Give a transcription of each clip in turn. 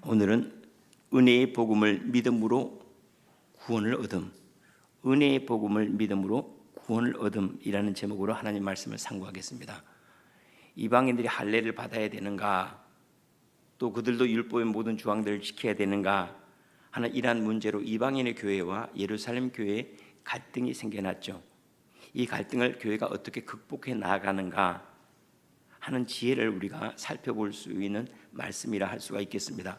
오늘은 은혜의 복음을 믿음으로 구원을 얻음, 은혜의 복음을 믿음으로 구원을 얻음이라는 제목으로 하나님 말씀을 상고하겠습니다. 이방인들이 할례를 받아야 되는가, 또 그들도 율법의 모든 조항들을 지켜야 되는가 하는 이러한 문제로 이방인의 교회와 예루살렘 교회에 갈등이 생겨났죠. 이 갈등을 교회가 어떻게 극복해 나아가는가 하는 지혜를 우리가 살펴볼 수 있는 말씀이라 할 수가 있겠습니다.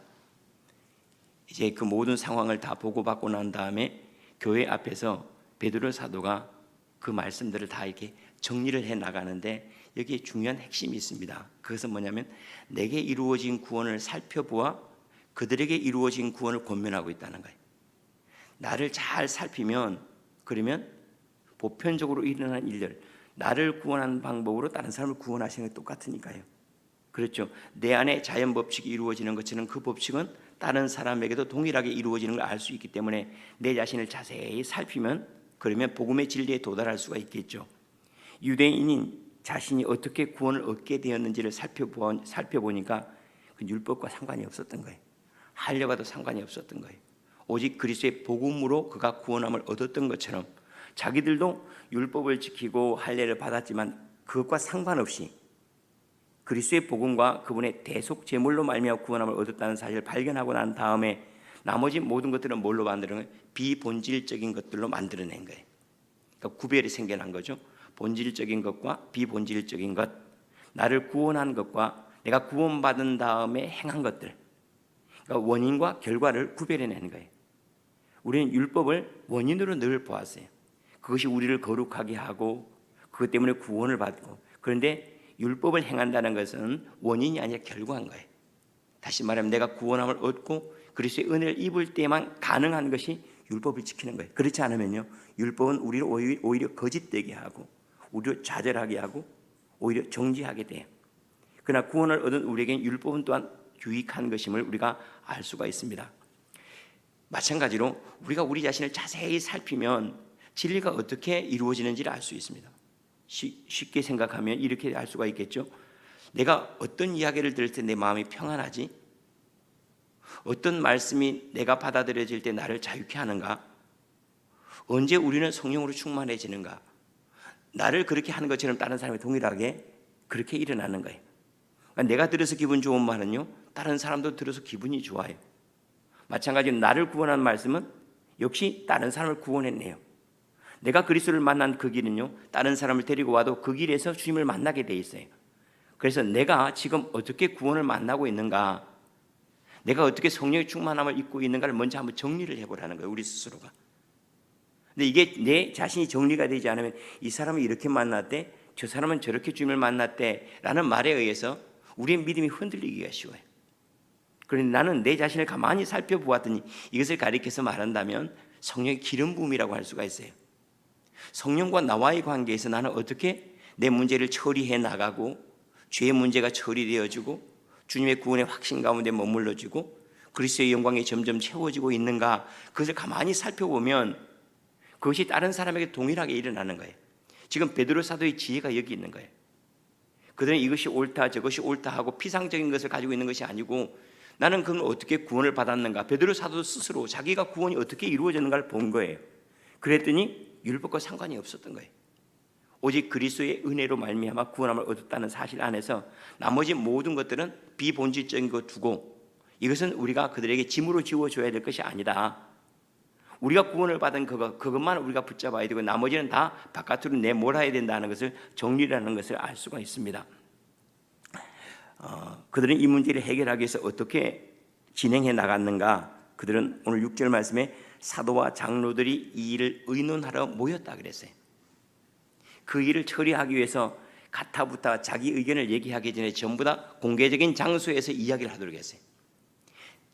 이제 그 모든 상황을 다 보고받고 난 다음에 교회 앞에서 베드로 사도가 그 말씀들을 다 이렇게 정리를 해 나가는데 여기에 중요한 핵심이 있습니다. 그것은 뭐냐면 내게 이루어진 구원을 살펴보아 그들에게 이루어진 구원을 권면하고 있다는 거예요. 나를 잘 살피면, 그러면 보편적으로 일어난 일들, 나를 구원하는 방법으로 다른 사람을 구원하시는 게 똑같으니까요. 그렇죠. 내 안에 자연 법칙이 이루어지는 것처럼 그 법칙은 다른 사람에게도 동일하게 이루어지는 걸 알 수 있기 때문에 내 자신을 자세히 살피면, 그러면 복음의 진리에 도달할 수가 있겠죠. 유대인인 자신이 어떻게 구원을 얻게 되었는지를 살펴보니까 그 율법과 상관이 없었던 거예요. 할례와도 상관이 없었던 거예요. 오직 그리스도의 복음으로 그가 구원함을 얻었던 것처럼 자기들도 율법을 지키고 할례를 받았지만 그것과 상관없이 그리스도의 복음과 그분의 대속 제물로 말미암아 구원함을 얻었다는 사실을 발견하고 난 다음에 나머지 모든 것들은 뭘로 만드는 거예요? 비본질적인 것들로 만들어낸 거예요. 그러니까 구별이 생겨난 거죠. 본질적인 것과 비본질적인 것, 나를 구원한 것과 내가 구원받은 다음에 행한 것들, 그러니까 원인과 결과를 구별해내는 거예요. 우리는 율법을 원인으로 늘 보았어요. 그것이 우리를 거룩하게 하고 그것 때문에 구원을 받고, 그런데 율법을 행한다는 것은 원인이 아니라 결과인 거예요. 다시 말하면 내가 구원함을 얻고 그리스도의 은혜를 입을 때만 가능한 것이 율법을 지키는 거예요. 그렇지 않으면요, 율법은 우리를 오히려 거짓되게 하고 우리를 좌절하게 하고 오히려 정죄하게 돼요. 그러나 구원을 얻은 우리에게는 율법은 또한 유익한 것임을 우리가 알 수가 있습니다. 마찬가지로 우리가 우리 자신을 자세히 살피면 진리가 어떻게 이루어지는지를 알 수 있습니다. 쉽게 생각하면 이렇게 알 수가 있겠죠. 내가 어떤 이야기를 들을 때 내 마음이 평안하지? 어떤 말씀이 내가 받아들여질 때 나를 자유케 하는가? 언제 우리는 성령으로 충만해지는가? 나를 그렇게 하는 것처럼 다른 사람이 동일하게 그렇게 일어나는 거예요. 그러니까 내가 들어서 기분 좋은 말은요, 다른 사람도 들어서 기분이 좋아요. 마찬가지로 나를 구원한 말씀은 역시 다른 사람을 구원했네요. 내가 그리스도를 만난 그 길은요, 다른 사람을 데리고 와도 그 길에서 주님을 만나게 돼 있어요. 그래서 내가 지금 어떻게 구원을 만나고 있는가, 내가 어떻게 성령의 충만함을 입고 있는가를 먼저 한번 정리를 해보라는 거예요, 우리 스스로가. 근데 이게 내 자신이 정리가 되지 않으면 이 사람은 이렇게 만났대, 저 사람은 저렇게 주님을 만났대 라는 말에 의해서 우리의 믿음이 흔들리기가 쉬워요. 그런데 나는 내 자신을 가만히 살펴보았더니 이것을 가리켜서 말한다면 성령의 기름 부음이라고 할 수가 있어요. 성령과 나와의 관계에서 나는 어떻게 내 문제를 처리해 나가고 죄의 문제가 처리되어지고 주님의 구원의 확신 가운데 머물러지고 그리스도의 영광이 점점 채워지고 있는가, 그것을 가만히 살펴보면 그것이 다른 사람에게 동일하게 일어나는 거예요. 지금 베드로 사도의 지혜가 여기 있는 거예요. 그들은 이것이 옳다 저것이 옳다 하고 피상적인 것을 가지고 있는 것이 아니고 나는 그건 어떻게 구원을 받았는가, 베드로 사도 스스로 자기가 구원이 어떻게 이루어졌는가를 본 거예요. 그랬더니 율법과 상관이 없었던 거예요. 오직 그리스도의 은혜로 말미암아 구원함을 얻었다는 사실 안에서 나머지 모든 것들은 비본질적인 것 두고 이것은 우리가 그들에게 짐으로 지워줘야 될 것이 아니다. 우리가 구원을 받은 그것만 우리가 붙잡아야 되고 나머지는 다 바깥으로 내몰아야 된다는 것을 정리라는 것을 알 수가 있습니다. 그들은 이 문제를 해결하기 위해서 어떻게 진행해 나갔는가? 그들은 오늘 6절 말씀에 사도와 장로들이 이 일을 의논하러 모였다 그랬어요. 그 일을 처리하기 위해서 가타부타 자기 의견을 얘기하기 전에 전부 다 공개적인 장소에서 이야기를 하도록 했어요.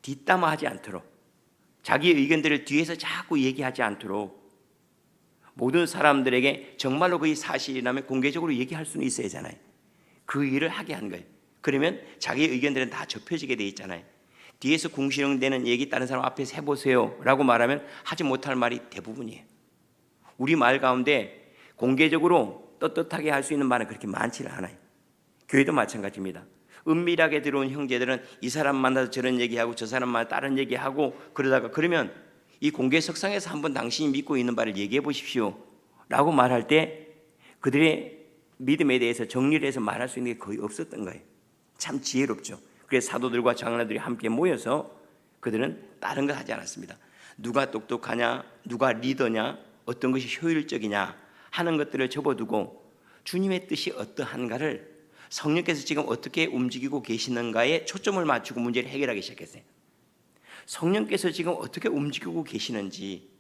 뒷담화하지 않도록, 자기 의견들을 뒤에서 자꾸 얘기하지 않도록, 모든 사람들에게 정말로 그게 사실이라면 공개적으로 얘기할 수는 있어야 하잖아요. 그 일을 하게 한 거예요. 그러면 자기 의견들은 다 접혀지게 돼 있잖아요. 뒤에서 궁시렁대는 얘기 다른 사람 앞에서 해보세요 라고 말하면 하지 못할 말이 대부분이에요. 우리 말 가운데 공개적으로 떳떳하게 할 수 있는 말은 그렇게 많지는 않아요. 교회도 마찬가지입니다. 은밀하게 들어온 형제들은 이 사람 만나서 저런 얘기하고 저 사람 만나서 다른 얘기하고 그러면 이 공개석상에서 한번 당신이 믿고 있는 바를 얘기해 보십시오 라고 말할 때 그들의 믿음에 대해서 정리를 해서 말할 수 있는 게 거의 없었던 거예요. 참 지혜롭죠. 그래서 사도들과 장로들이 함께 모여서 그들은 다른 거 하지 않았습니다. 누가 똑똑하냐, 누가 리더냐, 어떤 것이 효율적이냐 하는 것들을 접어두고 주님의 뜻이 어떠한가를, 성령께서 지금 어떻게 움직이고 계시는가에 초점을 맞추고 문제를 해결하기 시작했어요. 성령께서 지금 어떻게 움직이고 계시는지,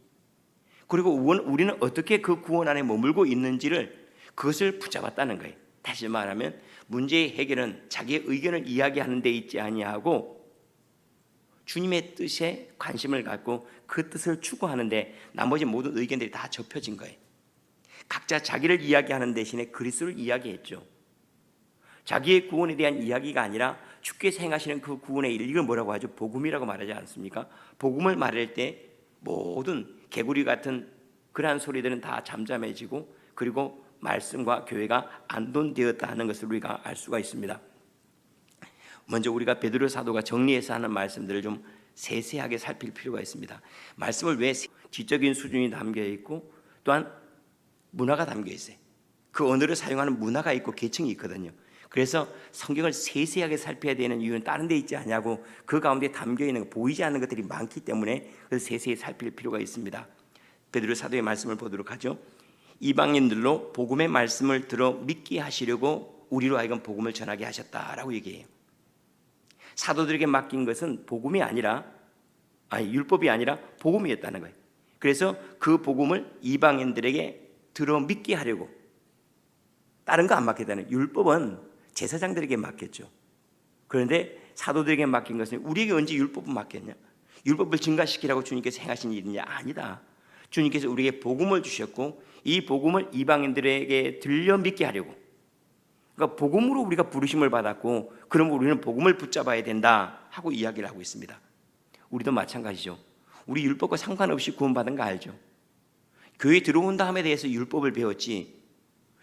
그리고 우리는 어떻게 그 구원 안에 머물고 있는지를, 그것을 붙잡았다는 거예요. 다시 말하면 문제의 해결은 자기의 의견을 이야기하는 데 있지 아니하고 주님의 뜻에 관심을 갖고 그 뜻을 추구하는데 나머지 모든 의견들이 다 접혀진 거예요. 각자 자기를 이야기하는 대신에 그리스도를 이야기했죠. 자기의 구원에 대한 이야기가 아니라 주께서 행하시는 그 구원의 일, 이걸 뭐라고 하죠? 복음이라고 말하지 않습니까? 복음을 말할 때 모든 개구리 같은 그러한 소리들은 다 잠잠해지고 그리고 말씀과 교회가 안돈되었다 하는 것을 우리가 알 수가 있습니다. 먼저 우리가 베드로 사도가 정리해서 하는 말씀들을 좀 세세하게 살필 필요가 있습니다. 말씀을 왜 지적인 수준이 담겨 있고 또한 문화가 담겨 있어요. 그 언어를 사용하는 문화가 있고 계층이 있거든요. 그래서 성경을 세세하게 살펴야 되는 이유는 다른 데 있지 않냐고, 그 가운데 담겨 있는 보이지 않는 것들이 많기 때문에 그래서 세세히 살필 필요가 있습니다. 베드로 사도의 말씀을 보도록 하죠. 이방인들로 복음의 말씀을 들어 믿게 하시려고 우리로 하여금 복음을 전하게 하셨다라고 얘기해요. 사도들에게 맡긴 것은 복음이 아니라 율법이 아니라 복음이었다는 거예요. 그래서 그 복음을 이방인들에게 들어 믿게 하려고, 다른 거 안 맡겼다는, 율법은 제사장들에게 맡겼죠. 그런데 사도들에게 맡긴 것은, 우리에게 언제 율법을 맡겼냐? 율법을 증가시키라고 주님께서 행하신 일이냐? 아니다. 주님께서 우리에게 복음을 주셨고 이 복음을 이방인들에게 들려 믿게 하려고, 그러니까 복음으로 우리가 부르심을 받았고 그럼 우리는 복음을 붙잡아야 된다 하고 이야기를 하고 있습니다. 우리도 마찬가지죠. 우리 율법과 상관없이 구원받은 거 알죠? 교회에 들어온 다음에 대해서 율법을 배웠지,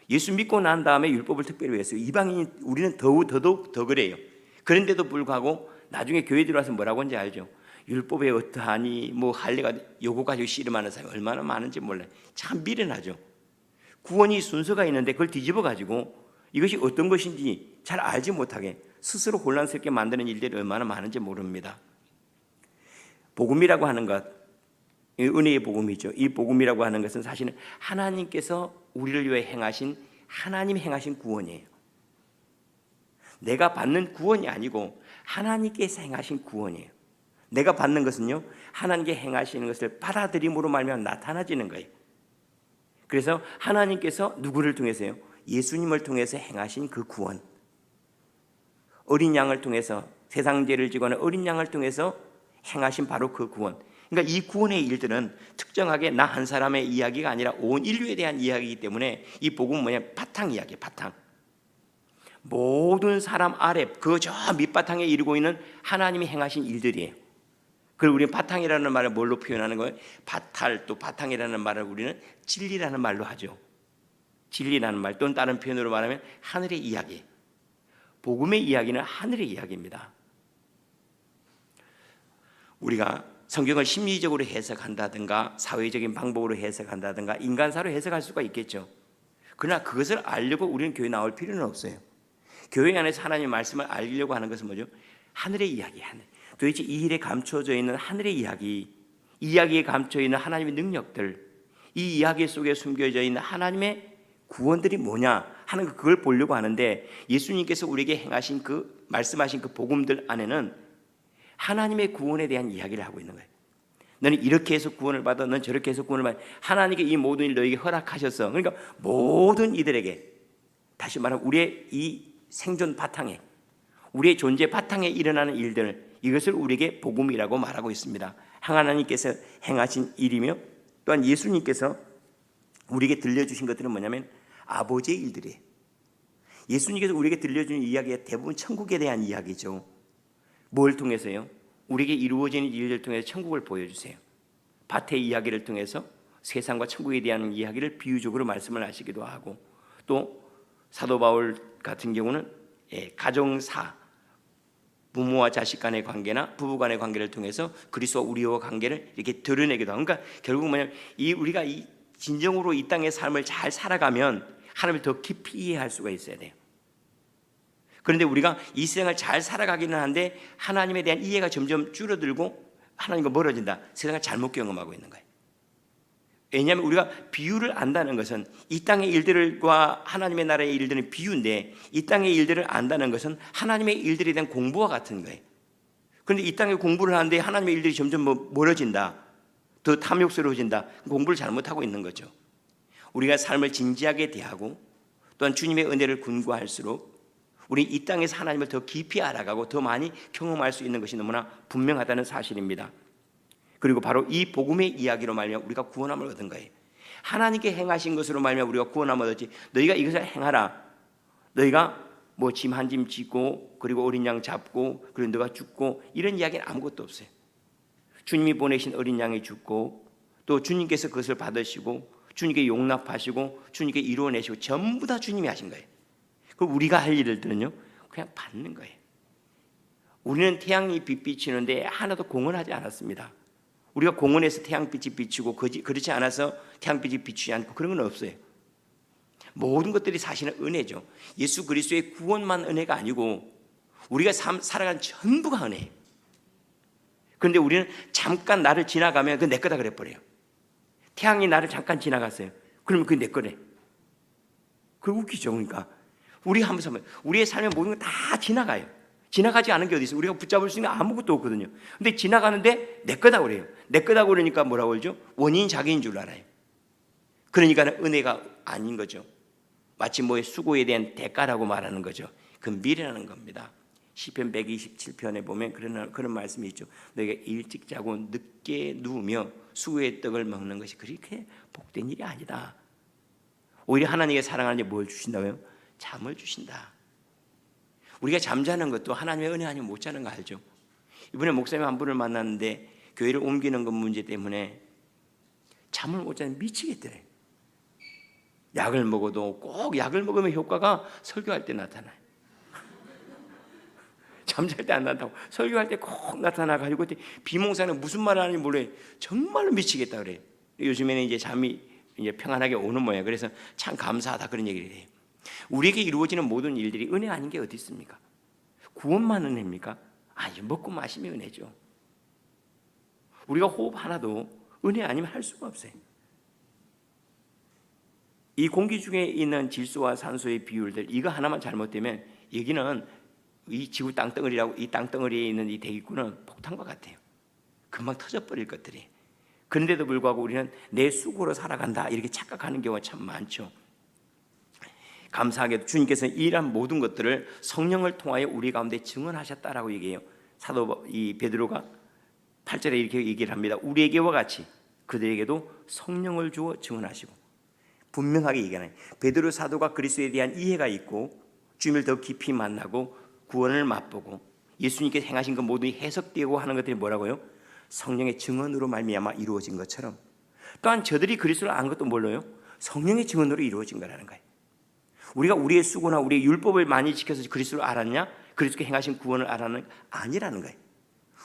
예수 믿고 난 다음에 율법을 특별히 배웠어요. 이방인이 우리는 더더욱 더 그래요. 그런데도 불구하고 나중에 교회 들어와서 뭐라고 하는지 알죠? 율법에 어떠하니 뭐 할례가 요거 가지고 씨름하는 사람이 얼마나 많은지 몰라요. 참 미련하죠. 구원이 순서가 있는데 그걸 뒤집어 가지고 이것이 어떤 것인지 잘 알지 못하게 스스로 혼란스럽게 만드는 일들이 얼마나 많은지 모릅니다. 복음이라고 하는 것, 은혜의 복음이죠. 이 복음이라고 하는 것은 사실은 하나님께서 우리를 위해 행하신, 하나님이 행하신 구원이에요. 내가 받는 구원이 아니고 하나님께서 행하신 구원이에요. 내가 받는 것은요, 하나님께 행하시는 것을 받아들임으로 말미암아 나타나지는 거예요. 그래서 하나님께서 누구를 통해서요? 예수님을 통해서 행하신 그 구원, 어린 양을 통해서, 세상 죄를 지고 하는 어린 양을 통해서 행하신 바로 그 구원. 그러니까 이 구원의 일들은 특정하게 나 한 사람의 이야기가 아니라 온 인류에 대한 이야기이기 때문에 이 복음은 뭐냐? 바탕 이야기예요. 바탕. 모든 사람 아래 그 저 밑바탕에 이루고 있는 하나님이 행하신 일들이에요. 그리고 우리는 바탕이라는 말을 뭘로 표현하는 거예요? 바탈, 또 바탕이라는 말을 우리는 진리라는 말로 하죠. 진리라는 말, 또는 다른 표현으로 말하면 하늘의 이야기. 복음의 이야기는 하늘의 이야기입니다. 우리가 성경을 심리적으로 해석한다든가 사회적인 방법으로 해석한다든가 인간사로 해석할 수가 있겠죠. 그러나 그것을 알려고 우리는 교회 나올 필요는 없어요. 교회 안에서 하나님의 말씀을 알려고 하는 것은 뭐죠? 하늘의 이야기, 하늘. 도대체 이 일에 감춰져 있는 하늘의 이야기, 이 이야기에 감춰 있는 하나님의 능력들, 이 이야기 속에 숨겨져 있는 하나님의 구원들이 뭐냐 하는 그걸 보려고 하는데, 예수님께서 우리에게 행하신 그 말씀하신 그 복음들 안에는 하나님의 구원에 대한 이야기를 하고 있는 거예요. 너는 이렇게 해서 구원을 받아, 너는 저렇게 해서 구원을 받아. 하나님께 이 모든 일 너에게 허락하셨어. 그러니까 모든 이들에게, 다시 말하면 우리의 이 생존 바탕에, 우리의 존재 바탕에 일어나는 일들, 이것을 우리에게 복음이라고 말하고 있습니다. 하나님께서 행하신 일이며 또한 예수님께서 우리에게 들려주신 것들은 뭐냐면 아버지의 일들이에요. 예수님께서 우리에게 들려주는 이야기가 대부분 천국에 대한 이야기죠. 뭘 통해서요? 우리에게 이루어지는 일들을 통해서 천국을 보여주세요. 밭의 이야기를 통해서 세상과 천국에 대한 이야기를 비유적으로 말씀을 하시기도 하고, 또 사도 바울 같은 경우는 가정사, 부모와 자식 간의 관계나 부부 간의 관계를 통해서 그리스도와 우리와 관계를 이렇게 드러내기도 하고, 그러니까 결국 뭐냐면 우리가 진정으로 이 땅의 삶을 잘 살아가면 하나님을 더 깊이 이해할 수가 있어야 돼요. 그런데 우리가 이 세상을 잘 살아가기는 한데 하나님에 대한 이해가 점점 줄어들고 하나님과 멀어진다. 세상을 잘못 경험하고 있는 거예요. 왜냐하면 우리가 비유를 안다는 것은 이 땅의 일들과 하나님의 나라의 일들은 비유인데, 이 땅의 일들을 안다는 것은 하나님의 일들에 대한 공부와 같은 거예요. 그런데 이 땅에 공부를 하는데 하나님의 일들이 점점 멀어진다, 더 탐욕스러워진다. 공부를 잘못하고 있는 거죠. 우리가 삶을 진지하게 대하고 또한 주님의 은혜를 군구할수록 우리 이 땅에서 하나님을 더 깊이 알아가고 더 많이 경험할 수 있는 것이 너무나 분명하다는 사실입니다. 그리고 바로 이 복음의 이야기로 말미암아 우리가 구원함을 얻은 거예요. 하나님께 행하신 것으로 말미암아 우리가 구원함을 얻었지, 너희가 이것을 행하라, 너희가 뭐 짐 한 짐 짓고 그리고 어린 양 잡고 그리고 너가 죽고, 이런 이야기는 아무것도 없어요. 주님이 보내신 어린 양이 죽고 또 주님께서 그것을 받으시고 주님께 용납하시고 주님께 이루어내시고 전부 다 주님이 하신 거예요. 그럼 우리가 할 일들은요, 그냥 받는 거예요. 우리는 태양이 빛 비치는데 하나도 공헌하지 않았습니다. 우리가 공원에서 태양빛이 비치고 그렇지 않아서 태양빛이 비치지 않고 그런 건 없어요. 모든 것들이 사실은 은혜죠. 예수 그리스도의 구원만 은혜가 아니고 우리가 살아간 전부가 은혜예요. 그런데 우리는 잠깐 나를 지나가면 그건 내 거다 그래 버려요. 태양이 나를 잠깐 지나갔어요. 그러면 그게 내 거래. 그거 웃기죠. 그러니까 우리 한번 우리의 삶의 모든 건 다 지나가요. 지나가지 않은 게 어디 있어요? 우리가 붙잡을 수 있는 아무것도 없거든요. 근데 지나가는데 내 거다 그래요. 내 거다 그러니까 뭐라고 그러죠? 원인이 자기인 줄 알아요. 그러니까 은혜가 아닌 거죠. 마치 뭐의 수고에 대한 대가라고 말하는 거죠. 그 미래라는 겁니다. 시편 127편에 보면 그런 말씀이 있죠. 너희가 일찍 자고 늦게 누우며 수고의 떡을 먹는 것이 그렇게 복된 일이 아니다. 오히려 하나님께 사랑하는 뭘 주신다고요? 잠을 주신다. 우리가 잠자는 것도 하나님의 은혜 아니면 못 자는 거 알죠? 이번에 목사님 한 분을 만났는데 교회를 옮기는 것 문제 때문에 잠을 못 자면 미치겠더래. 약을 먹어도 꼭 약을 먹으면 효과가 설교할 때 나타나요. 잠잘 때 안 나타나고 설교할 때 꼭 나타나가지고 비몽사는 무슨 말 하는지 몰라요. 정말로 미치겠다 그래요. 요즘에는 이제 잠이 이제 평안하게 오는 모양. 그래서 참 감사하다 그런 얘기를 해요. 우리에게 이루어지는 모든 일들이 은혜 아닌 게 어디 있습니까? 구원만 은혜입니까? 아니, 먹고 마시면 은혜죠. 우리가 호흡 하나도 은혜 아니면 할 수가 없어요. 이 공기 중에 있는 질소와 산소의 비율들, 이거 하나만 잘못되면 여기는 이 지구 땅덩어리라고, 이 땅덩어리에 있는 이 대기권은 폭탄과 같아요. 금방 터져버릴 것들이. 그런데도 불구하고 우리는 내 수고로 살아간다 이렇게 착각하는 경우가 참 많죠. 감사하게도 주님께서 이러한 모든 것들을 성령을 통하여 우리 가운데 증언하셨다라고 얘기해요. 사도 이 베드로가 8절에 이렇게 얘기를 합니다. 우리에게와 같이 그들에게도 성령을 주어 증언하시고, 분명하게 얘기하는, 베드로 사도가 그리스도에 대한 이해가 있고 주님을 더 깊이 만나고 구원을 맛보고 예수님께서 행하신 것 모두 해석되고 하는 것들이 뭐라고요? 성령의 증언으로 말미암아 이루어진 것처럼, 또한 저들이 그리스도를 안 것도 뭘로요? 성령의 증언으로 이루어진 거라는 거예요. 우리가 우리의 수고나 우리의 율법을 많이 지켜서 그리스도를 알았냐? 그리스도께 행하신 구원을 알았는 아니라는 거예요.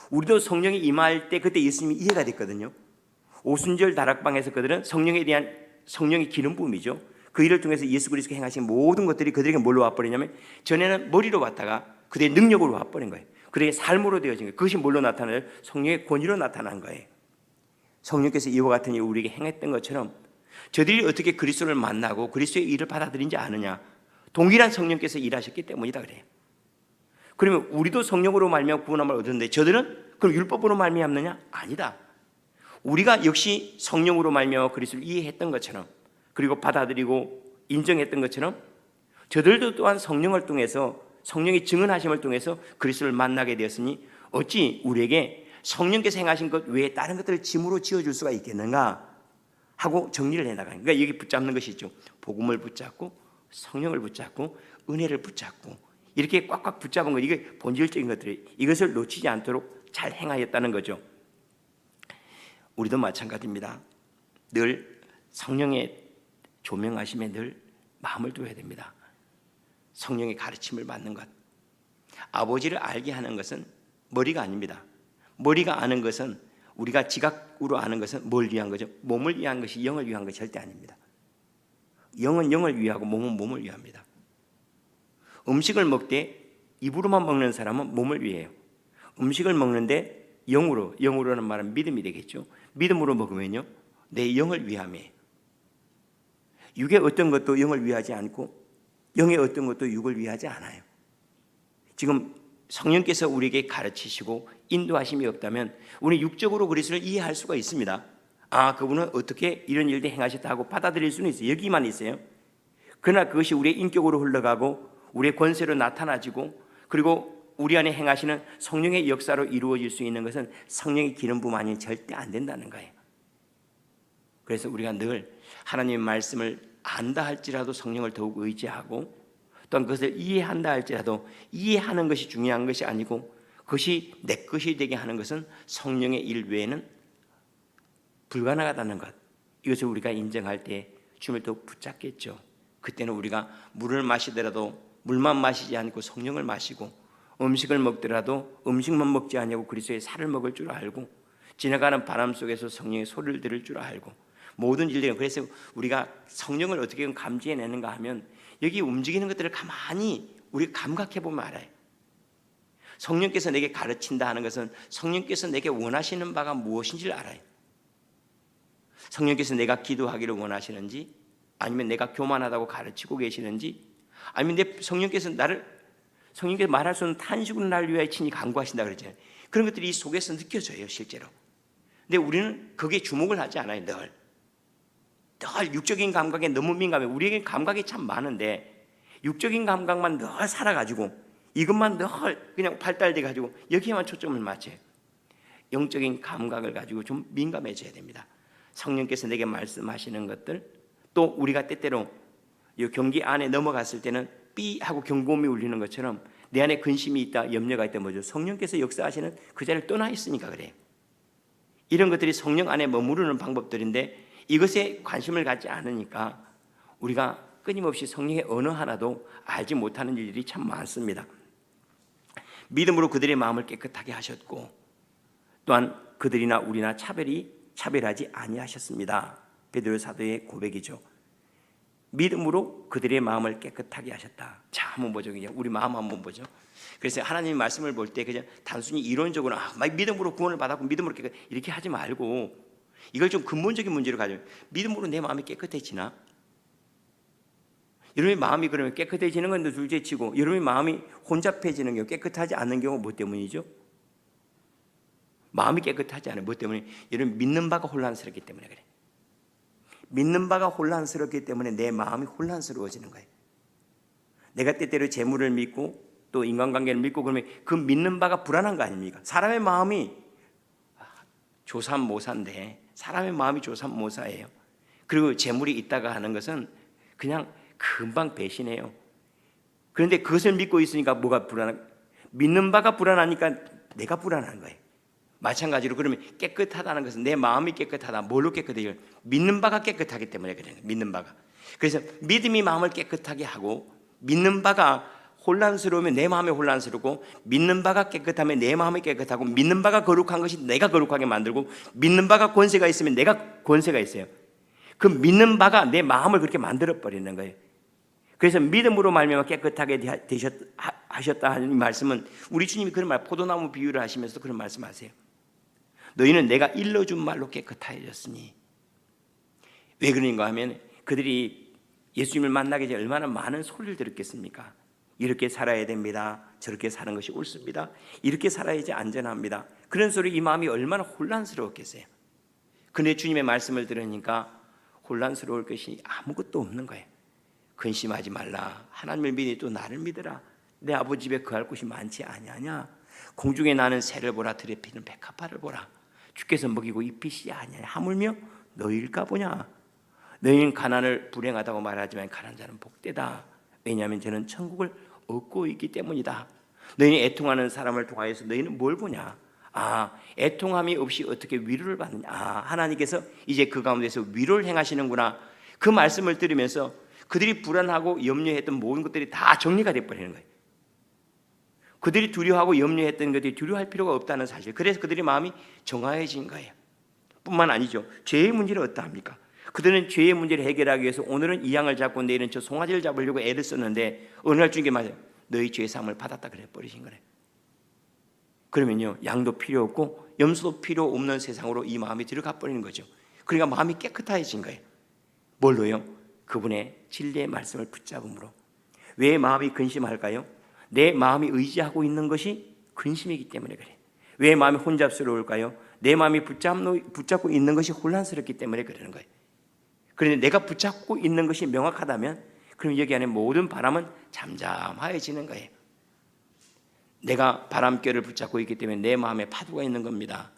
우리도 성령이 임할 때 그때 예수님이 이해가 됐거든요. 오순절 다락방에서 그들은 성령의 기름 부음이죠. 그 일을 통해서 예수 그리스도께 행하신 모든 것들이 그들에게 뭘로 와버리냐면, 전에는 머리로 왔다가 그들의 능력으로 와버린 거예요. 그들의 삶으로 되어진 거예요. 그것이 뭘로 나타나요? 성령의 권위로 나타난 거예요. 성령께서 이와 같은 일을 우리에게 행했던 것처럼 저들이 어떻게 그리스도를 만나고 그리스도의 일을 받아들인지 아느냐? 동일한 성령께서 일하셨기 때문이다 그래요. 그러면 우리도 성령으로 말미암아 구원함을 얻었는데 저들은 그럼 율법으로 말미암느냐? 아니다. 우리가 역시 성령으로 말미암아 그리스도를 이해했던 것처럼, 그리고 받아들이고 인정했던 것처럼 저들도 또한 성령을 통해서, 성령의 증언하심을 통해서 그리스도를 만나게 되었으니 어찌 우리에게 성령께서 행하신 것 외에 다른 것들을 짐으로 지어줄 수가 있겠는가 하고 정리를 해나가는. 그러니까 여기 붙잡는 것이 있죠. 복음을 붙잡고 성령을 붙잡고 은혜를 붙잡고 이렇게 꽉꽉 붙잡은 것, 이게 본질적인 것들이, 이것을 놓치지 않도록 잘 행하였다는 거죠. 우리도 마찬가지입니다. 늘 성령의 조명하심에 늘 마음을 두어야 됩니다. 성령의 가르침을 받는 것. 아버지를 알게 하는 것은 머리가 아닙니다. 머리가 아는 것은, 우리가 지각으로 아는 것은 뭘 위한 거죠? 몸을 위한 것이 영을 위한 것이 절대 아닙니다. 영은 영을 위하고 몸은 몸을 위합니다. 음식을 먹되 입으로만 먹는 사람은 몸을 위해요. 음식을 먹는데 영으로는 말은 믿음이 되겠죠. 믿음으로 먹으면요, 내 영을 위함이에요. 육의 어떤 것도 영을 위하지 않고 영의 어떤 것도 육을 위하지 않아요. 지금 성령께서 우리에게 가르치시고 인도하심이 없다면 우리 육적으로 그리스도를 이해할 수가 있습니다. 아, 그분은 어떻게 이런 일들 행하셨다 하고 받아들일 수는 있어요. 여기만 있어요. 그러나 그것이 우리의 인격으로 흘러가고 우리의 권세로 나타나지고, 그리고 우리 안에 행하시는 성령의 역사로 이루어질 수 있는 것은 성령의 기름 부만이 절대 안 된다는 거예요. 그래서 우리가 늘 하나님의 말씀을 안다 할지라도 성령을 더욱 의지하고, 또한 그것을 이해한다 할지라도 이해하는 것이 중요한 것이 아니고 그것이 내 것이 되게 하는 것은 성령의 일 외에는 불가능하다는 것, 이것을 우리가 인정할 때 주님을 더욱 붙잡겠죠. 그때는 우리가 물을 마시더라도 물만 마시지 않고 성령을 마시고, 음식을 먹더라도 음식만 먹지 아니하고 그리스도의 살을 먹을 줄 알고, 지나가는 바람 속에서 성령의 소리를 들을 줄 알고, 모든 일들이. 그래서 우리가 성령을 어떻게 감지해내는가 하면 여기 움직이는 것들을 가만히 우리가 감각해 보면 알아요. 성령께서 내게 가르친다 하는 것은 성령께서 내게 원하시는 바가 무엇인지를 알아요. 성령께서 내가 기도하기를 원하시는지, 아니면 내가 교만하다고 가르치고 계시는지, 아니면 성령께서 말할 수 없는 탄식으로 나를 위하여 친히 간구하신다 그러잖아요. 그런 것들이 이 속에서 느껴져요, 실제로. 근데 우리는 거기에 주목을 하지 않아요. 늘 육적인 감각에 너무 민감해. 우리에게 감각이 참 많은데 육적인 감각만 늘 살아가지고 이것만 늘 그냥 발달돼 가지고 여기에만 초점을 맞춰요. 영적인 감각을 가지고 좀 민감해져야 됩니다. 성령께서 내게 말씀하시는 것들, 또 우리가 때때로 이 경기 안에 넘어갔을 때는 삐 하고 경고음이 울리는 것처럼 내 안에 근심이 있다, 염려가 있다, 뭐죠? 성령께서 역사하시는 그 자리를 떠나 있으니까 그래요. 이런 것들이 성령 안에 머무르는 방법들인데 이것에 관심을 갖지 않으니까 우리가 끊임없이 성령의 언어 하나도 알지 못하는 일들이 참 많습니다. 믿음으로 그들의 마음을 깨끗하게 하셨고, 또한 그들이나 우리나 차별하지 아니하셨습니다. 베드로 사도의 고백이죠. 믿음으로 그들의 마음을 깨끗하게 하셨다. 자, 한번 보죠. 그냥 우리 마음 한번 보죠. 그래서 하나님의 말씀을 볼 때 그냥 단순히 이론적으로 믿음으로 구원을 받았고 믿음으로 깨끗, 이렇게 하지 말고 이걸 좀 근본적인 문제로 가져요. 믿음으로 내 마음이 깨끗해지나? 여러분의 마음이 그러면 깨끗해지는 건 둘째치고 여러분의 마음이 혼잡해지는 경우, 깨끗하지 않는 경우 뭐 때문이죠? 마음이 깨끗하지 않아요. 뭐 때문에? 여러분 믿는 바가 혼란스럽기 때문에 그래. 믿는 바가 혼란스럽기 때문에 내 마음이 혼란스러워지는 거예요. 내가 때때로 재물을 믿고 또 인간관계를 믿고 그러면 그 믿는 바가 불안한 거 아닙니까? 사람의 마음이 조삼모사인데 사람의 마음이 조삼모사예요. 그리고 재물이 있다가 하는 것은 그냥 금방 배신해요. 그런데 그것을 믿고 있으니까 뭐가 믿는 바가 불안하니까 내가 불안한 거예요. 마찬가지로 그러면 깨끗하다는 것은 내 마음이 깨끗하다. 뭘로 깨끗해요? 믿는 바가 깨끗하기 때문에 그래요. 믿는 바가. 그래서 믿음이 마음을 깨끗하게 하고, 믿는 바가 혼란스러우면 내 마음이 혼란스럽고, 믿는 바가 깨끗하면 내 마음이 깨끗하고, 믿는 바가 거룩한 것이 내가 거룩하게 만들고, 믿는 바가 권세가 있으면 내가 권세가 있어요. 그 믿는 바가 내 마음을 그렇게 만들어 버리는 거예요. 그래서 믿음으로 말미암아 깨끗하게 하셨다 하는 말씀은 우리 주님이 그런 말, 포도나무 비유를 하시면서 그런 말씀하세요. 너희는 내가 일러준 말로 깨끗하여졌으니. 왜 그런가 하면 그들이 예수님을 만나기 전에 얼마나 많은 소리를 들었겠습니까? 이렇게 살아야 됩니다. 저렇게 사는 것이 옳습니다. 이렇게 살아야지 안전합니다. 그런 소리, 이 마음이 얼마나 혼란스러웠겠어요. 그런데 주님의 말씀을 들으니까 혼란스러울 것이 아무것도 없는 거예요. 근심하지 말라. 하나님을 믿으니 또 나를 믿으라. 내 아버지 집에 거할 곳이 많지 아니하냐. 공중에 나는 새를 보라, 들에 피는 백합화를 보라. 주께서 먹이고 입히시지 아니하냐. 하물며 너희일까 보냐. 너희는 가난을 불행하다고 말하지만 가난한 자는 복되다. 왜냐하면 저는 천국을 얻고 있기 때문이다. 너희는 애통하는 사람을 통하여서 너희는 뭘 보냐. 애통함이 없이 어떻게 위로를 받느냐. 하나님께서 이제 그 가운데서 위로를 행하시는구나. 그 말씀을 들으면서 그들이 불안하고 염려했던 모든 것들이 다 정리가 되어버리는 거예요. 그들이 두려워하고 염려했던 것들이 두려워할 필요가 없다는 사실. 그래서 그들의 마음이 정화해진 거예요. 뿐만 아니죠. 죄의 문제를 어떠합니까? 그들은 죄의 문제를 해결하기 위해서 오늘은 이 양을 잡고 내일은 저 송아지를 잡으려고 애를 썼는데 어느 날 주님께 말해요. 너희 죄의 사함을 받았다 그래 버리신 거래. 그러면요, 양도 필요 없고 염소도 필요 없는 세상으로 이 마음이 들어가 버리는 거죠. 그러니까 마음이 깨끗해진 거예요. 뭘로요? 그분의 진리의 말씀을 붙잡음으로. 왜 마음이 근심할까요? 내 마음이 의지하고 있는 것이 근심이기 때문에 그래. 왜 마음이 혼잡스러울까요? 내 마음이 붙잡고 있는 것이 혼란스럽기 때문에 그러는 거예요. 그런데 내가 붙잡고 있는 것이 명확하다면 그럼 여기 안에 모든 바람은 잠잠해지는 거예요. 내가 바람결을 붙잡고 있기 때문에 내 마음에 파도가 있는 겁니다.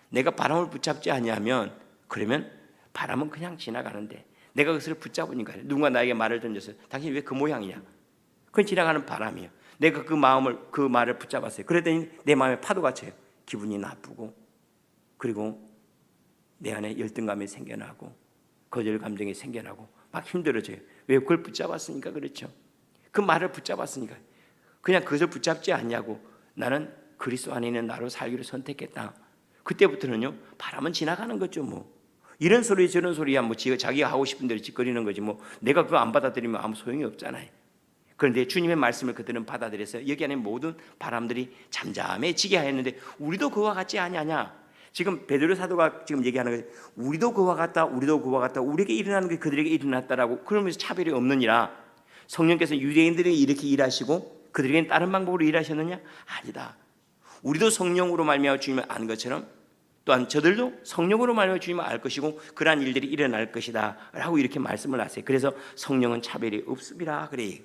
내가 바람을 붙잡지 않냐면 그러면 바람은 그냥 지나가는데 내가 그것을 붙잡으니까 누군가 나에게 말을 던져서 당신 왜 그 모양이냐? 그건 지나가는 바람이에요. 내가 그 말을 붙잡았어요. 그랬더니 내 마음에 파도가 쳐요. 기분이 나쁘고 그리고 내 안에 열등감이 생겨나고 거절 감정이 생겨나고 막 힘들어져요. 왜 그걸 붙잡았으니까 그렇죠. 그 말을 붙잡았으니까. 그냥 그것을 붙잡지 않냐고 나는 그리스도 안에 있는 나로 살기로 선택했다. 그때부터는요 바람은 지나가는 거죠. 뭐 이런 소리 저런 소리야 뭐 자기가 하고 싶은 대로 짓거리는 거지 뭐 내가 그거 안 받아들이면 아무 소용이 없잖아요. 그런데 주님의 말씀을 그들은 받아들여서 여기 안에 모든 바람들이 잠잠해지게 하였는데 우리도 그와 같지 아니하냐. 지금 베드로 사도가 지금 얘기하는 거예요. 우리도 그와 같다. 우리에게 일어나는 게 그들에게 일어났다라고. 그러면서 차별이 없느니라. 성령께서 유대인들에게 이렇게 일하시고 그들에게는 다른 방법으로 일하셨느냐? 아니다. 우리도 성령으로 말미암아 주님을 아는 것처럼 또한 저들도 성령으로 말미암아 주님을 알 것이고 그러한 일들이 일어날 것이다 라고 이렇게 말씀을 하세요. 그래서 성령은 차별이 없습니다 그래요.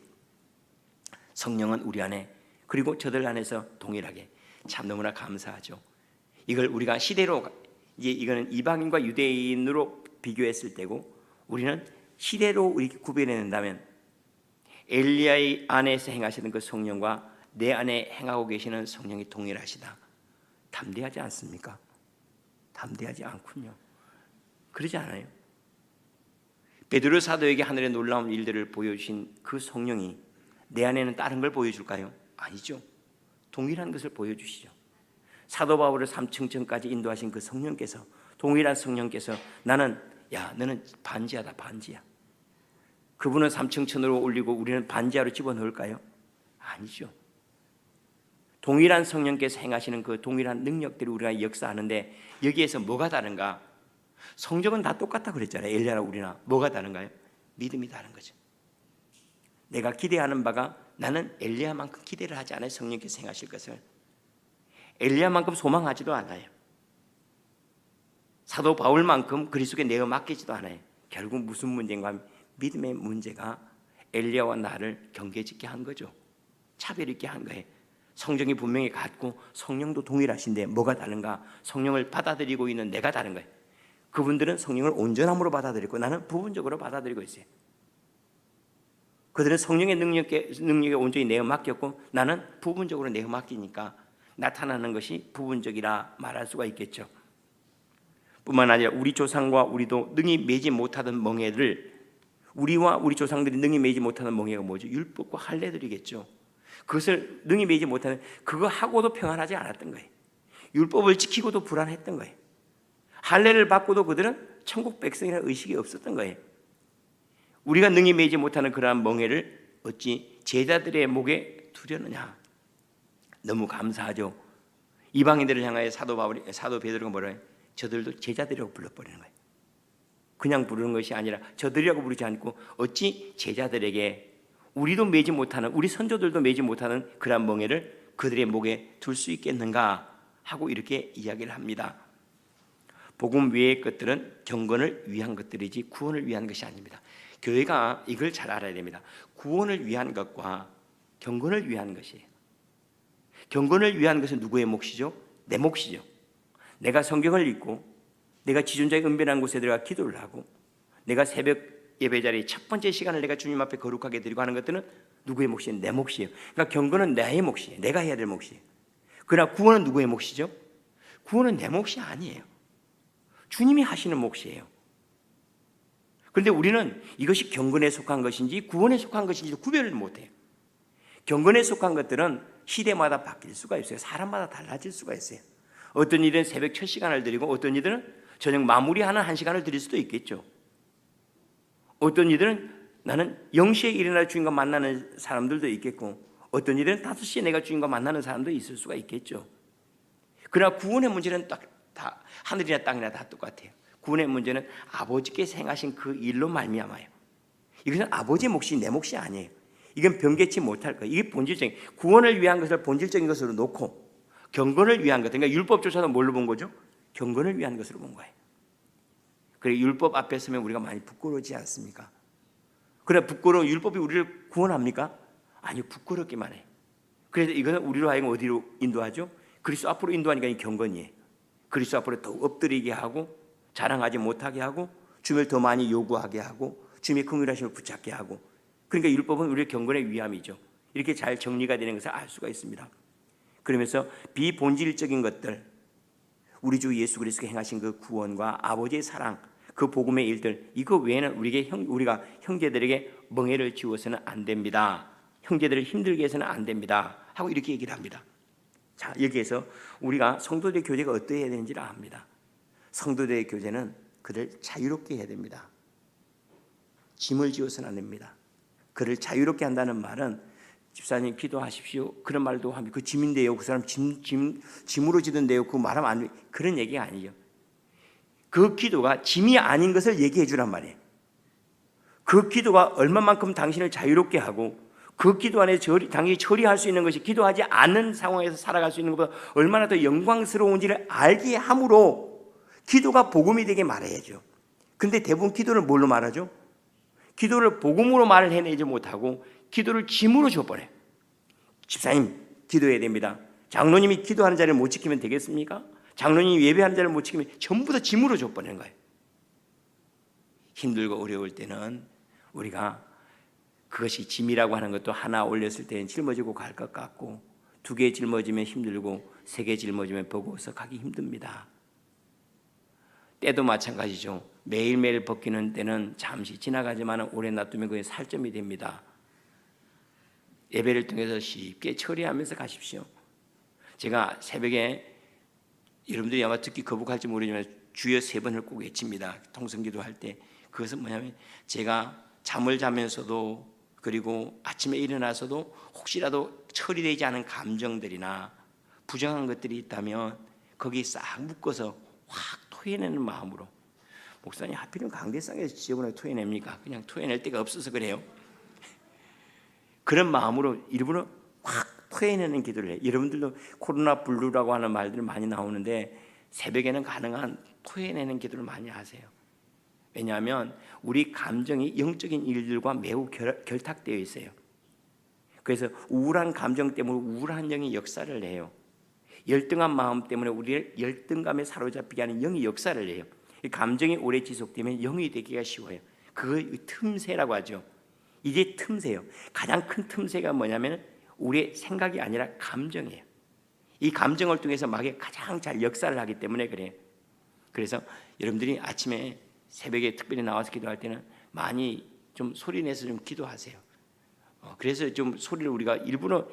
성령은 우리 안에 그리고 저들 안에서 동일하게. 참 너무나 감사하죠. 이걸 우리가 시대로 이제 이거는 이방인과 유대인으로 비교했을 때고 우리는 시대로 이렇게 구별해낸다면 엘리야의 안에서 행하시는 그 성령과 내 안에 행하고 계시는 성령이 동일하시다. 담대하지 않습니까? 담대하지 않군요. 그러지 않아요? 베드로 사도에게 하늘의 놀라운 일들을 보여주신 그 성령이 내 안에는 다른 걸 보여줄까요? 아니죠. 동일한 것을 보여주시죠. 사도 바울을 삼층천까지 인도하신 그 성령께서 동일한 성령께서 나는 너는 반지하다 반지야. 그분은 삼층천으로 올리고 우리는 반지하로 집어넣을까요? 아니죠. 동일한 성령께서 행하시는 그 동일한 능력들이 우리가 역사하는데 여기에서 뭐가 다른가? 성적은 다 똑같다 그랬잖아요. 엘리야랑 우리나. 뭐가 다른가요? 믿음이 다른 거죠. 내가 기대하는 바가 나는 엘리야만큼 기대를 하지 않아요. 성령께서 행하실 것을. 엘리야만큼 소망하지도 않아요. 사도 바울만큼 그리스도께 내어 맡기지도 않아요. 결국 무슨 문제인가 하면 믿음의 문제가 엘리야와 나를 경계짓게 한 거죠. 차별 있게 한 거예요. 성령이 분명히 같고 성령도 동일하신데 뭐가 다른가? 성령을 받아들이고 있는 내가 다른 거예요. 그분들은 성령을 온전함으로 받아들이고 나는 부분적으로 받아들이고 있어요. 그들은 성령의 능력에 온전히 내어 맡겼고 나는 부분적으로 내어 맡기니까 나타나는 것이 부분적이라 말할 수가 있겠죠. 뿐만 아니라 우리 조상과 우리도 능히 매지 못하던 멍에를 우리와 우리 조상들이 능히 매지 못하는 멍에가 뭐죠? 율법과 할례들이겠죠. 그것을 능히 매지 못하는 그거 하고도 평안하지 않았던 거예요. 율법을 지키고도 불안했던 거예요. 할례를 받고도 그들은 천국 백성이라는 의식이 없었던 거예요. 우리가 능히 매지 못하는 그러한 멍에를 어찌 제자들의 목에 두려느냐. 너무 감사하죠. 이방인들을 향하여 사도 베드로가 뭐라 해요? 저들도 제자들이라고 불러버리는 거예요. 그냥 부르는 것이 아니라 저들이라고 부르지 않고 어찌 제자들에게 우리도 매지 못하는 우리 선조들도 매지 못하는 그러한 멍에를 그들의 목에 둘 수 있겠는가 하고 이렇게 이야기를 합니다. 복음 외의 것들은 경건을 위한 것들이지 구원을 위한 것이 아닙니다. 교회가 이걸 잘 알아야 됩니다. 구원을 위한 것과 경건을 위한 것이에요. 경건을 위한 것은 누구의 몫이죠? 내 몫이죠. 내가 성경을 읽고 내가 지존자의 은밀한 곳에 들어가 기도를 하고 내가 새벽 예배 자리에 첫 번째 시간을 내가 주님 앞에 거룩하게 드리고 하는 것들은 누구의 몫이에요? 내 몫이에요. 그러니까 경건은 나의 몫이에요. 내가 해야 될 몫이에요. 그러나 구원은 누구의 몫이죠? 구원은 내 몫이 아니에요. 주님이 하시는 몫이에요. 그런데 우리는 이것이 경건에 속한 것인지 구원에 속한 것인지 구별을 못해요. 경건에 속한 것들은 시대마다 바뀔 수가 있어요. 사람마다 달라질 수가 있어요. 어떤 일은 새벽 첫 시간을 드리고 어떤 이들은 저녁 마무리하는 1시간을 드릴 수도 있겠죠. 어떤 이들은 나는 0시에 일어나 주님과 만나는 사람들도 있겠고 어떤 이들은 5시에 내가 주님과 만나는 사람도 있을 수가 있겠죠. 그러나 구원의 문제는 다 하늘이나 땅이나 다 똑같아요. 구원의 문제는 아버지께서 행하신 그 일로 말미암아요. 이것은 아버지의 몫이 내 몫이 아니에요. 이건 변개치 못할 거예요. 이게 본질적인 구원을 위한 것을 본질적인 것으로 놓고 경건을 위한 것, 그러니까 율법조차도 뭘로 본 거죠? 경건을 위한 것으로 본 거예요. 그래 율법 앞에 서면 우리가 많이 부끄러워지지 않습니까? 그래 부끄러운 율법이 우리를 구원합니까? 아니요, 부끄럽기만 해요. 그래서 이거는 우리로 하여금 어디로 인도하죠? 그리스도 앞으로 인도하니까 이 경건이에요. 그리스도 앞으로 더 엎드리게 하고 자랑하지 못하게 하고 주님을 더 많이 요구하게 하고 주님의 긍휼하심을 붙잡게 하고, 그러니까 율법은 우리의 경건의 위함이죠. 이렇게 잘 정리가 되는 것을 알 수가 있습니다. 그러면서 비본질적인 것들, 우리 주 예수 그리스도가 행하신 그 구원과 아버지의 사랑, 그 복음의 일들, 이거 외에는 우리가 형제들에게 멍해를 지워서는 안 됩니다. 형제들을 힘들게 해서는 안 됩니다 하고 이렇게 얘기를 합니다. 자, 여기에서 우리가 성도들의 교제가 어떠해야 되는지를 압니다. 성도들의 교제는 그를 자유롭게 해야 됩니다. 짐을 지어서는 안 됩니다. 그를 자유롭게 한다는 말은 집사님 기도하십시오 그런 말도 하면 그 짐인데요, 그 사람 짐으로 지던데요, 그 말하면 안 돼, 그런 얘기가 아니에요. 그 기도가 짐이 아닌 것을 얘기해 주란 말이에요. 그 기도가 얼마만큼 당신을 자유롭게 하고 그 기도 안에 당신이 처리할 수 있는 것이 기도하지 않는 상황에서 살아갈 수 있는 것보다 얼마나 더 영광스러운지를 알게 함으로 기도가 복음이 되게 말해야죠. 근데 대부분 기도를 뭘로 말하죠? 기도를 복음으로 말을 해내지 못하고 기도를 짐으로 줘버려요. 집사님 기도해야 됩니다. 장로님이 기도하는 자리를 못 지키면 되겠습니까? 장로님이 예배하는 자리를 못 지키면 전부 다 짐으로 줘버리는 거예요. 힘들고 어려울 때는 우리가 그것이 짐이라고 하는 것도 하나 올렸을 때는 짊어지고 갈 것 같고 2개 짊어지면 힘들고 3개 짊어지면 버거워서 가기 힘듭니다. 때도 마찬가지죠. 매일매일 벗기는 때는 잠시 지나가지만 오래 놔두면 그게 살점이 됩니다. 예배를 통해서 쉽게 처리하면서 가십시오. 제가 새벽에 여러분들이 아마 듣기 거북할지 모르지만 주여 3번을 꼭 외칩니다. 통성기도 할 때. 그것은 뭐냐면 제가 잠을 자면서도 그리고 아침에 일어나서도 혹시라도 처리되지 않은 감정들이나 부정한 것들이 있다면 거기 싹 묶어서 확 토해내는 마음으로, 목사님 하필이면 강대상에서 지저분하게 토해냅니까? 그냥 토해낼 데가 없어서 그래요. 그런 마음으로 일부러 확 토해내는 기도를 해요. 여러분들도 코로나 블루라고 하는 말들이 많이 나오는데 새벽에는 가능한 토해내는 기도를 많이 하세요. 왜냐하면 우리 감정이 영적인 일들과 매우 결탁되어 있어요. 그래서 우울한 감정 때문에 우울한 영이 역사를 해요. 열등한 마음 때문에 우리를 열등감에 사로잡히게 하는 영이 역사를 해요. 감정이 오래 지속되면 영이 되기가 쉬워요. 그걸 틈새라고 하죠. 이게 틈새예요. 가장 큰 틈새가 뭐냐면 우리의 생각이 아니라 감정이에요. 이 감정을 통해서 마귀가 가장 잘 역사를 하기 때문에 그래요. 그래서 여러분들이 아침에 새벽에 특별히 나와서 기도할 때는 많이 좀 소리내서 좀 기도하세요. 그래서 좀 소리를 우리가 일부러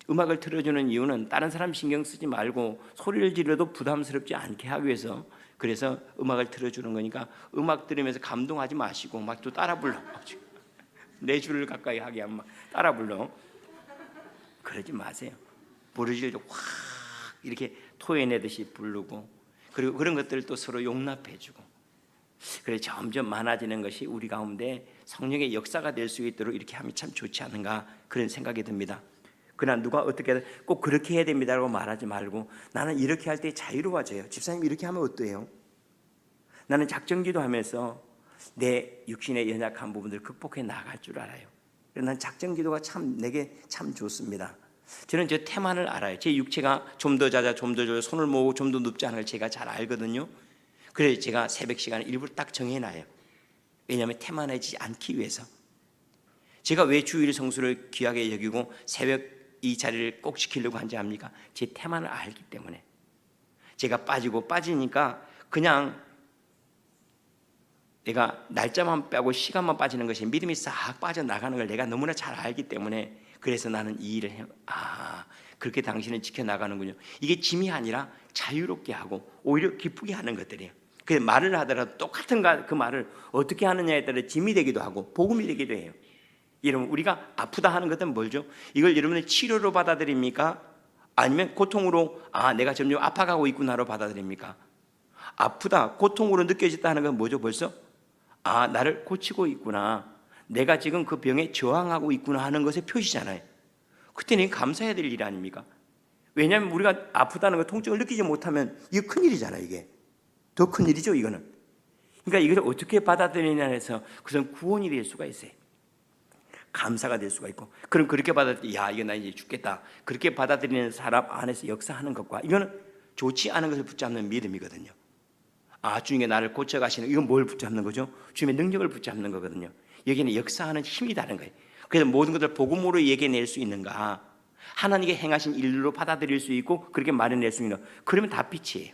음악을 틀어주는 이유는 다른 사람 신경 쓰지 말고 소리를 지르도 부담스럽지 않게 하기 위해서, 그래서 음악을 틀어주는 거니까 음악 들으면서 감동하지 마시고 막 또 따라 불러. 내 줄을 가까이 하게 하면 막 따라 불러. 그러지 마세요. 부르짖을 때 확 이렇게 토해내듯이 부르고, 그리고 그런 것들을 또 서로 용납해주고, 그래 점점 많아지는 것이 우리 가운데 성령의 역사가 될 수 있도록 이렇게 하면 참 좋지 않은가 그런 생각이 듭니다. 그러나 누가 어떻게 꼭 그렇게 해야 됩니다라고 말하지 말고 나는 이렇게 할 때 자유로워져요. 집사님 이렇게 하면 어때요? 나는 작정기도 하면서 내 육신의 연약한 부분들을 극복해 나갈 줄 알아요. 난 작정기도가 참 내게 참 좋습니다. 저는 저 태만을 알아요. 제 육체가 좀 더 자자, 좀 더 손을 모으고 좀 더 눕지 않을 제가 잘 알거든요. 그래서 제가 새벽 시간을 일부러 딱 정해놔요. 왜냐하면 태만해지지 않기 위해서. 제가 왜 주일 성수를 귀하게 여기고 새벽 이 자리를 꼭 지키려고 한지 압니까? 제 태만을 알기 때문에. 제가 빠지니까 그냥 내가 날짜만 빼고 시간만 빠지는 것이 믿음이 싹 빠져나가는 걸 내가 너무나 잘 알기 때문에 그래서 나는 이 일을 해. 그렇게 당신은 지켜나가는군요. 이게 짐이 아니라 자유롭게 하고 오히려 기쁘게 하는 것들이에요. 그 말을 하더라도 똑같은 그 말을 어떻게 하느냐에 따라 짐이 되기도 하고 복음이 되기도 해요. 여러분, 우리가 아프다 하는 것은 뭐죠? 이걸 여러분들 치료로 받아들입니까? 아니면 고통으로 내가 점점 아파가고 있구나로 받아들입니까? 아프다, 고통으로 느껴졌다 하는 건 뭐죠? 벌써 나를 고치고 있구나, 내가 지금 그 병에 저항하고 있구나 하는 것의 표시잖아요. 그때는 감사해야 될 일 아닙니까? 왜냐하면 우리가 아프다는 거, 통증을 느끼지 못하면 이거 큰일이잖아요. 이게 더 큰일이죠 이거는. 그러니까 이걸 어떻게 받아들이냐 해서 그것은 구원이 될 수가 있어요. 감사가 될 수가 있고, 그럼 그렇게 이거 나 이제 죽겠다, 그렇게 받아들이는 사람 안에서 역사하는 것과 이거는 좋지 않은 것을 붙잡는 믿음이거든요. 주님이 나를 고쳐가시는, 이건 뭘 붙잡는 거죠? 주님의 능력을 붙잡는 거거든요. 여기는 역사하는 힘이 다른 거예요. 그래서 모든 것을 복음으로 얘기해낼 수 있는가, 하나님께 행하신 일로 받아들일 수 있고 그렇게 말해낼 수 있는, 그러면 다 빛이에요.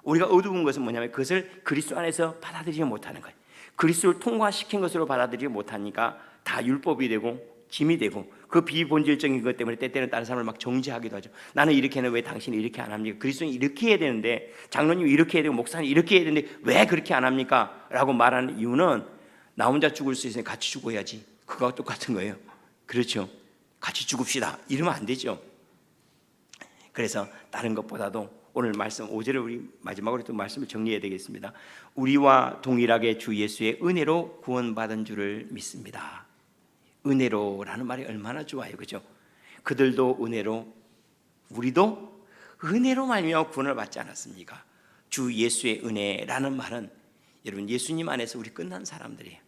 우리가 어두운 것은 뭐냐면 그것을 그리스도 안에서 받아들이지 못하는 거예요. 그리스도를 통과시킨 것으로 받아들이지 못하니까 다 율법이 되고 짐이 되고, 그 비본질적인 것 때문에 때때는 다른 사람을 막 정죄하기도 하죠. 나는 이렇게 하는 왜 당신이 이렇게 안 합니까? 그리스도는 이렇게 해야 되는데, 장로님이 이렇게 해야 되고 목사님 이렇게 해야 되는데 왜 그렇게 안 합니까? 라고 말하는 이유는 나 혼자 죽을 수 있으니 같이 죽어야지, 그거와 똑같은 거예요. 그렇죠? 같이 죽읍시다 이러면 안 되죠. 그래서 다른 것보다도 오늘 말씀 5절을 우리 마지막으로 또 말씀을 정리해야 되겠습니다. 우리와 동일하게 주 예수의 은혜로 구원받은 줄을 믿습니다. 은혜로라는 말이 얼마나 좋아요, 그죠? 그들도 은혜로, 우리도 은혜로 말미암아 구원을 받지 않았습니까? 주 예수의 은혜라는 말은 여러분, 예수님 안에서 우리 끝난 사람들이에요.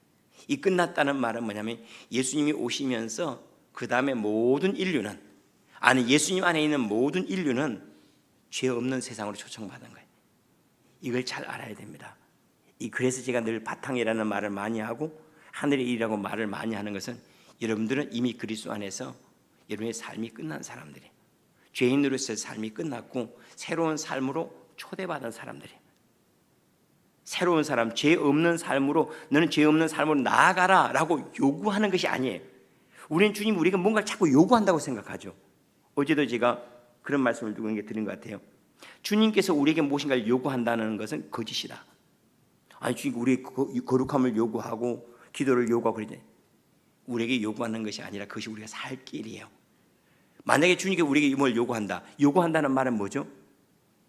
이 끝났다는 말은 뭐냐면 예수님이 오시면서 그 다음에 모든 인류는, 예수님 안에 있는 모든 인류는 죄 없는 세상으로 초청받은 거예요. 이걸 잘 알아야 됩니다. 그래서 제가 늘 바탕이라는 말을 많이 하고 하늘의 일이라고 말을 많이 하는 것은, 여러분들은 이미 그리스도 안에서 여러분의 삶이 끝난 사람들이에요. 죄인으로서의 삶이 끝났고 새로운 삶으로 초대받은 사람들이에요. 새로운 사람, 죄 없는 삶으로, 너는 죄 없는 삶으로 나아가라 라고 요구하는 것이 아니에요. 우리는 주님 우리가 뭔가를 자꾸 요구한다고 생각하죠. 어제도 제가 그런 말씀을 누군가에게 드린 것 같아요. 주님께서 우리에게 무엇인가를 요구한다는 것은 거짓이다. 주님 우리의 거룩함을 요구하고 기도를 요구하고 그러잖아요. 우리에게 요구하는 것이 아니라 그것이 우리가 살 길이에요. 만약에 주님께 우리에게 뭘 요구한다는 말은 뭐죠?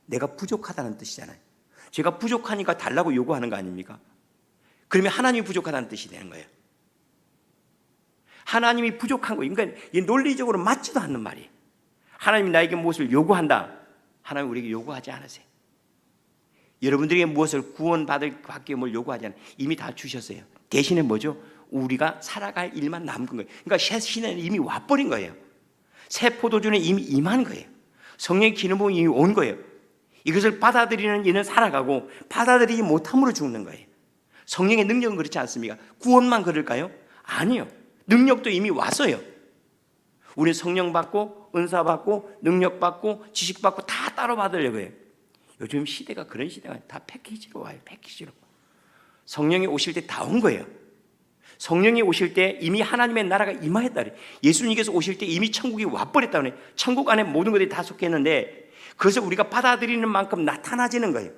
내가 부족하다는 뜻이잖아요. 제가 부족하니까 달라고 요구하는 거 아닙니까? 그러면 하나님이 부족하다는 뜻이 되는 거예요. 하나님이 부족한 거, 그러니까 논리적으로 맞지도 않는 말이에요. 하나님이 나에게 무엇을 요구한다, 하나님 우리에게 요구하지 않으세요. 여러분들에게 무엇을 구원받기 뭘 요구하지 않아요. 이미 다 주셨어요. 대신에 뭐죠? 우리가 살아갈 일만 남은 거예요. 그러니까 새 시대는 이미 와버린 거예요. 새 포도주는 이미 임한 거예요. 성령의 기름 부음이 이미 온 거예요. 이것을 받아들이는 이는 살아가고 받아들이지 못함으로 죽는 거예요. 성령의 능력은 그렇지 않습니까? 구원만 그럴까요? 아니요. 능력도 이미 왔어요. 우리 성령 받고 은사 받고 능력 받고 지식 받고 다 따로 받으려고 해요. 요즘 시대가 그런 시대가 다 패키지로 와요. 패키지로. 성령이 오실 때 다 온 거예요. 성령이 오실 때 이미 하나님의 나라가 임하였다. 예수님께서 오실 때 이미 천국이 와버렸다. 천국 안에 모든 것들이 다 속했는데 그것을 우리가 받아들이는 만큼 나타나지는 거예요.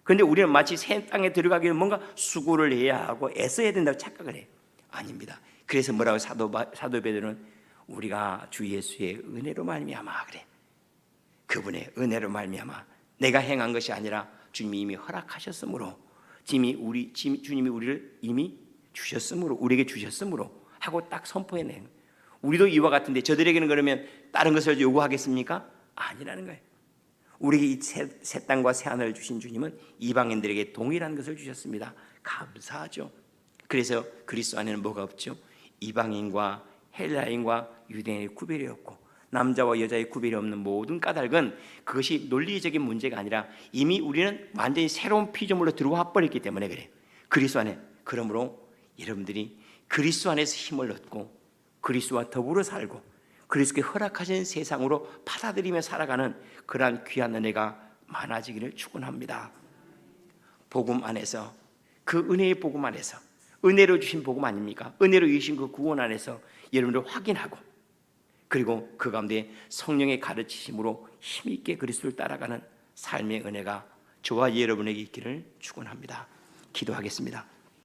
그런데 우리는 마치 새 땅에 들어가기 위해 뭔가 수고를 해야 하고 애써야 된다고 착각을 해요. 아닙니다. 그래서 뭐라고 사도 베드로는 우리가 주 예수의 은혜로 말미암아 그래. 그분의 은혜로 말미암아 내가 행한 것이 아니라 주님이 이미 허락하셨으므로, 주님이 우리를 이미 주셨으므로, 우리에게 주셨으므로 하고 딱 선포해내는 거예요. 우리도 이와 같은데 저들에게는 그러면 다른 것을 요구하겠습니까? 아니라는 거예요. 우리에게 이 새 땅과 새 하늘을 주신 주님은 이방인들에게 동일한 것을 주셨습니다. 감사하죠. 그래서 그리스도 안에는 뭐가 없죠? 이방인과 헬라인과 유대인의 구별이 없고 남자와 여자의 구별이 없는 모든 까닭은 그것이 논리적인 문제가 아니라 이미 우리는 완전히 새로운 피조물로 들어와 버렸기 때문에 그래요. 그리스도 안에. 그러므로 여러분들이 그리스도 안에서 힘을 얻고 그리스도와 더불어 살고 그리스도께 허락하신 세상으로 받아들이며 살아가는 그러한 귀한 은혜가 많아지기를 축원합니다. 복음 안에서, 그 은혜의 복음 안에서, 은혜로 주신 복음 아닙니까? 은혜로 주신 그 구원 안에서 여러분들 확인하고, 그리고 그 가운데 성령의 가르치심으로 힘있게 그리스도를 따라가는 삶의 은혜가 저와 여러분에게 있기를 축원합니다. 기도하겠습니다.